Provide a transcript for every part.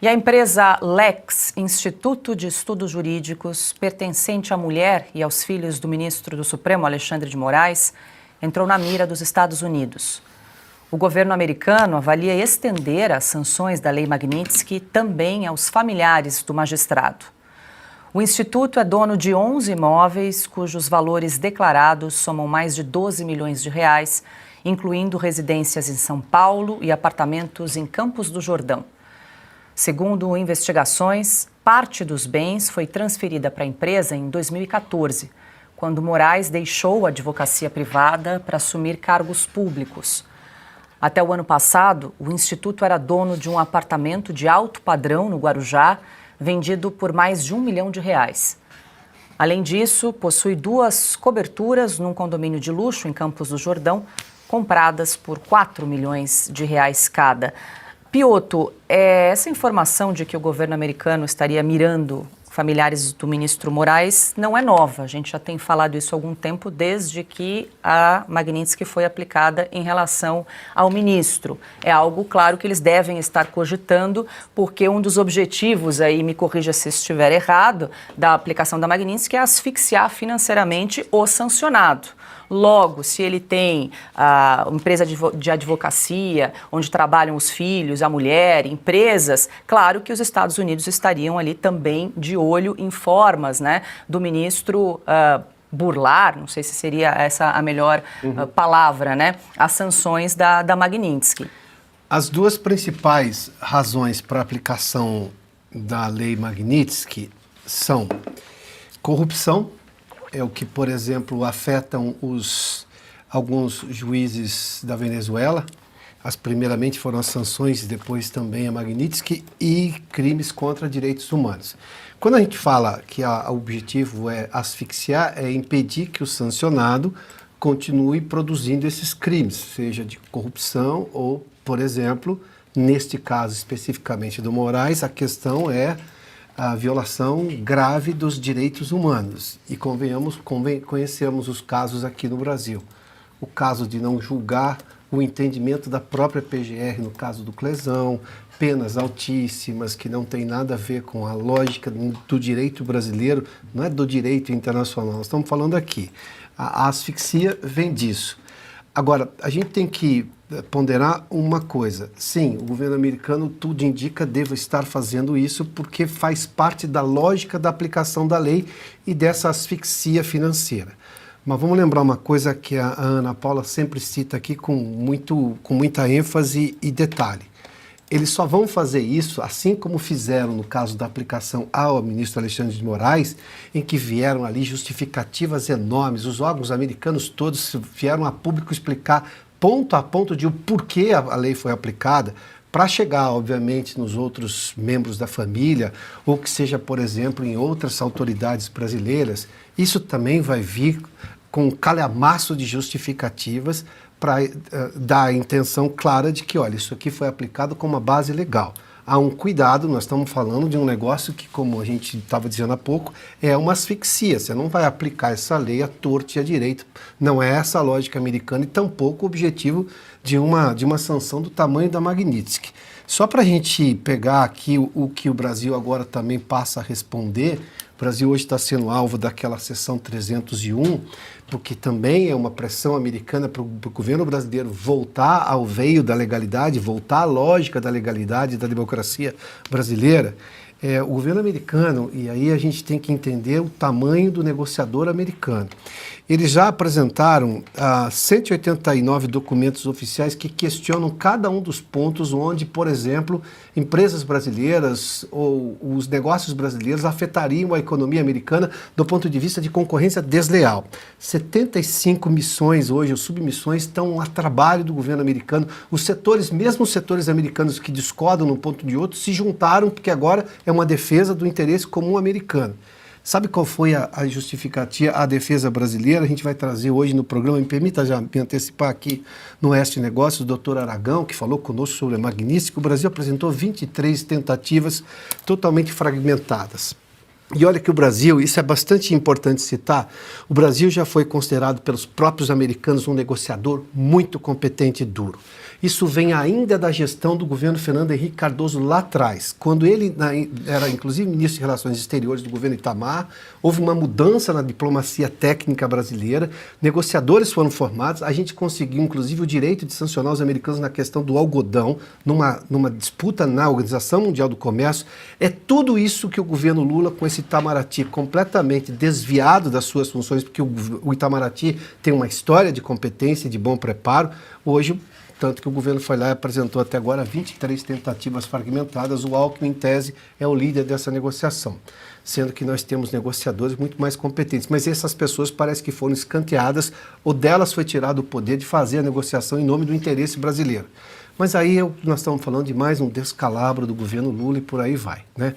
E a empresa Lex, Instituto de Estudos Jurídicos, pertencente à mulher e aos filhos do ministro do Supremo, Alexandre de Moraes, entrou na mira dos Estados Unidos. O governo americano avalia estender as sanções da Lei Magnitsky também aos familiares do magistrado. O Instituto é dono de 11 imóveis, cujos valores declarados somam mais de 12 milhões de reais, incluindo residências em São Paulo e apartamentos em Campos do Jordão. Segundo investigações, parte dos bens foi transferida para a empresa em 2014, quando Moraes deixou a advocacia privada para assumir cargos públicos. Até o ano passado, o Instituto era dono de um apartamento de alto padrão no Guarujá, vendido por mais de R$1 milhão. Além disso, possui 2 coberturas num condomínio de luxo em Campos do Jordão, compradas por R$4 milhões cada. Piotto, essa informação de que o governo americano estaria mirando familiares do ministro Moraes não é nova. A gente já tem falado isso há algum tempo, desde que a Magnitsky foi aplicada em relação ao ministro. É algo, claro, que eles devem estar cogitando, porque um dos objetivos, aí me corrija se estiver errado, da aplicação da Magnitsky é asfixiar financeiramente o sancionado. Logo, se ele tem empresa de advocacia, onde trabalham os filhos, a mulher, empresas, claro que os Estados Unidos estariam ali também de olho em formas, né, do ministro burlar, não sei se seria essa a melhor palavra, né, as sanções da Magnitsky. As duas principais razões para a aplicação da lei Magnitsky são corrupção. É o que, por exemplo, afetam alguns juízes da Venezuela. Primeiramente foram as sanções, depois também a Magnitsky, e crimes contra direitos humanos. Quando a gente fala que o objetivo é asfixiar, é impedir que o sancionado continue produzindo esses crimes, seja de corrupção ou, por exemplo, neste caso especificamente do Moraes, a questão é a violação grave dos direitos humanos. E conhecemos os casos aqui no Brasil. O caso de não julgar o entendimento da própria PGR, no caso do Clesão, penas altíssimas que não tem nada a ver com a lógica do direito brasileiro, não é do direito internacional, nós estamos falando aqui. A asfixia vem disso. Agora, a gente tem que ponderar uma coisa. Sim, o governo americano, tudo indica, deve estar fazendo isso porque faz parte da lógica da aplicação da lei e dessa asfixia financeira. Mas vamos lembrar uma coisa que a Ana Paula sempre cita aqui com muita ênfase e detalhe. Eles só vão fazer isso, assim como fizeram no caso da aplicação ao ministro Alexandre de Moraes, em que vieram ali justificativas enormes, os órgãos americanos todos vieram a público explicar ponto a ponto de o porquê a lei foi aplicada, para chegar, obviamente, nos outros membros da família, ou que seja, por exemplo, em outras autoridades brasileiras. Isso também vai vir com um calhamaço de justificativas para dar a intenção clara de que, olha, isso aqui foi aplicado com uma base legal. Há um cuidado, nós estamos falando de um negócio que, como a gente estava dizendo há pouco, é uma asfixia. Você não vai aplicar essa lei à torto e à direito. Não é essa a lógica americana e tampouco o objetivo de uma sanção do tamanho da Magnitsky. Só para a gente pegar aqui o que o Brasil agora também passa a responder, o Brasil hoje está sendo alvo daquela seção 301, porque também é uma pressão americana para o governo brasileiro voltar ao veio da legalidade, voltar à lógica da legalidade e da democracia brasileira. O governo americano, e aí a gente tem que entender o tamanho do negociador americano. Eles já apresentaram 189 documentos oficiais que questionam cada um dos pontos onde, por exemplo, empresas brasileiras ou os negócios brasileiros afetariam a economia americana do ponto de vista de concorrência desleal. 75 missões hoje, ou submissões, estão a trabalho do governo americano. Os setores, mesmo os setores americanos que discordam num ponto de outro, se juntaram porque agora é uma defesa do interesse comum americano. Sabe qual foi a justificativa, a defesa brasileira? A gente vai trazer hoje no programa, me permita já me antecipar aqui no Oeste Negócios, o doutor Aragão, que falou conosco sobre a Magnitsky. O Brasil apresentou 23 tentativas totalmente fragmentadas. E olha que o Brasil, isso é bastante importante citar, o Brasil já foi considerado pelos próprios americanos um negociador muito competente e duro. Isso vem ainda da gestão do governo Fernando Henrique Cardoso lá atrás. Quando ele era, inclusive, ministro de Relações Exteriores do governo Itamar, houve uma mudança na diplomacia técnica brasileira, negociadores foram formados, a gente conseguiu, inclusive, o direito de sancionar os americanos na questão do algodão, numa disputa na Organização Mundial do Comércio. É tudo isso que o governo Lula, com esse Itamaraty completamente desviado das suas funções, porque o Itamaraty tem uma história de competência e de bom preparo, hoje, tanto que o governo foi lá e apresentou até agora 23 tentativas fragmentadas. O Alckmin, em tese, é o líder dessa negociação, sendo que nós temos negociadores muito mais competentes. Mas essas pessoas parece que foram escanteadas ou delas foi tirado o poder de fazer a negociação em nome do interesse brasileiro. Mas aí nós estamos falando de mais um descalabro do governo Lula e por aí vai, né?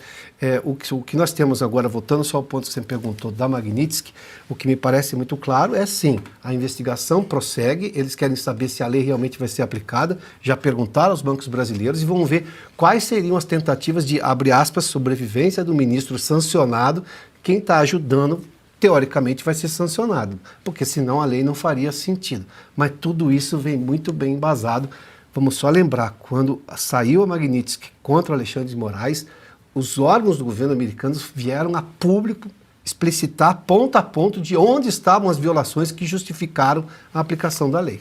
O que nós temos agora, voltando só ao ponto que você perguntou da Magnitsky, o que me parece muito claro é sim, a investigação prossegue, eles querem saber se a lei realmente vai ser aplicada, já perguntaram aos bancos brasileiros e vão ver quais seriam as tentativas de, abre aspas, sobrevivência do ministro sancionado, quem está ajudando teoricamente vai ser sancionado, porque senão a lei não faria sentido. Mas tudo isso vem muito bem embasado. Vamos só lembrar, quando saiu a Magnitsky contra Alexandre de Moraes, os órgãos do governo americano vieram a público explicitar ponto a ponto de onde estavam as violações que justificaram a aplicação da lei.